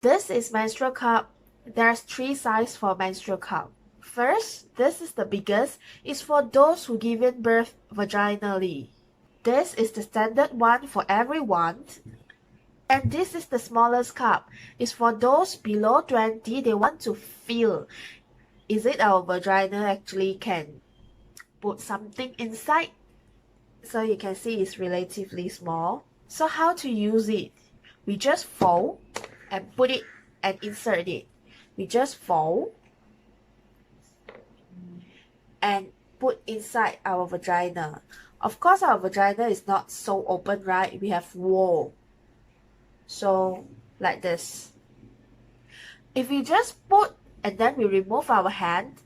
This is menstrual cup. There's 3 sizes for menstrual cup. First, this is the biggest. It's for those who given birth vaginally. This is the standard one for everyone. And this is the smallest cup. It's for those below 20. They want to feel, is it our vagina actually can put something inside? So you can see it's relatively small. So how to use it? We just fold and put it and insert it. We just fold and put inside our vagina. Of course, our vagina is not so open, right? We have wall. So, like this. If we just put and then we remove our hand,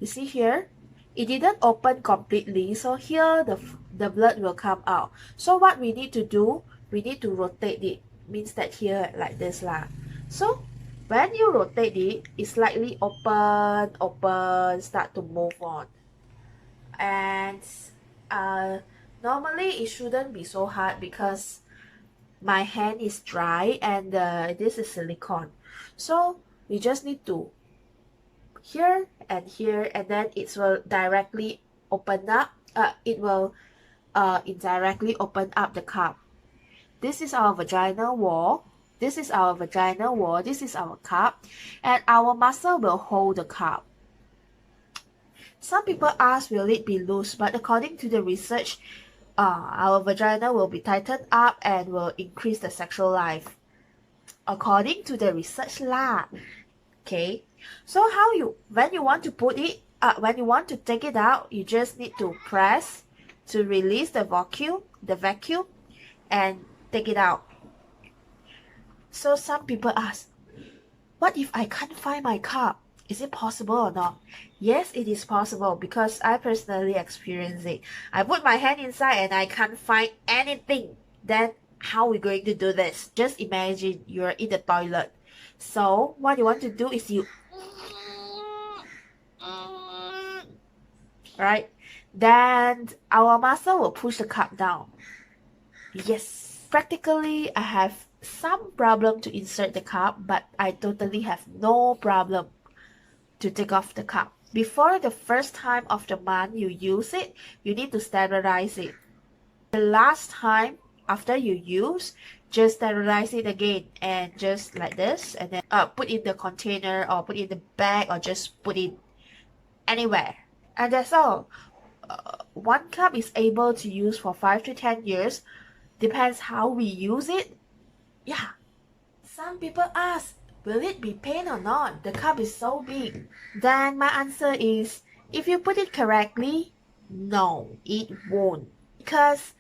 you see here, it didn't open completely. So here the blood will come out. So what we need to do, we need to rotate it. Means that here like this lah. So when you rotate it, it's slightly open, start to move on. And normally it shouldn't be so hard because my hand is dry and this is silicone. So we just need to here and then it will directly open up. It will indirectly open up the cup. This is our vaginal wall. This is our vaginal wall. This is our cup. And our muscle will hold the cup. Some people ask, will it be loose? But according to the research, our vagina will be tightened up and will increase the sexual life. According to the research lah. Okay. So when you want to put it, when you want to take it out, you just need to press to release the vacuum, and take it out. So some people ask, what if I can't find my cup? Is it possible or not? Yes, it is possible because I personally experienced it. I put my hand inside and I can't find anything. Then how are we going to do this? Just imagine you're in the toilet. So what you want to do is you right? Then our muscle will push the cup down. Yes, practically I have some problem to insert the cup, but I totally have no problem to take off the cup. Before the first time of the month you use it, you need to sterilize it. The last time after you use, just sterilize it again and just like this, and then put in the container or put in the bag or just put it anywhere. And that's all. One cup is able to use for 5 to 10 years. Depends how we use it. Yeah. Some people ask, will it be pain or not? The cup is so big. Then my answer is, if you put it correctly, no, it won't. Because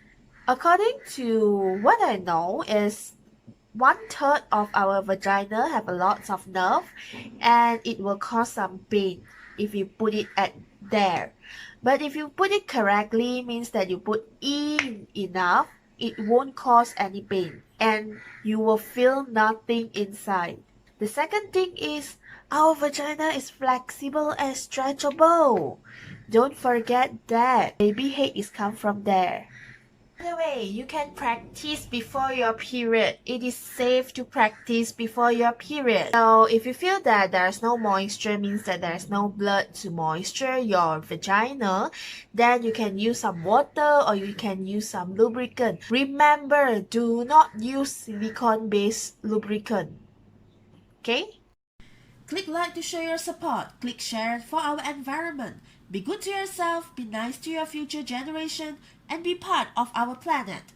according to what I know is 1/3 of our vagina have a lot of nerve and it will cause some pain if you put it at there. But if you put it correctly, means that you put in enough, it won't cause any pain and you will feel nothing inside. The second thing is our vagina is flexible and stretchable. Don't forget that. Baby head is come from there. By the way, you can practice before your period. It is safe to practice before your period. So if you feel that there's no moisture, means that there's no blood to moisture your vagina, then you can use some water or you can use some lubricant. Remember, do not use silicone-based lubricant. Okay? Click like to show your support. Click share for our environment. Be good to yourself, be nice to your future generation, and be part of our planet.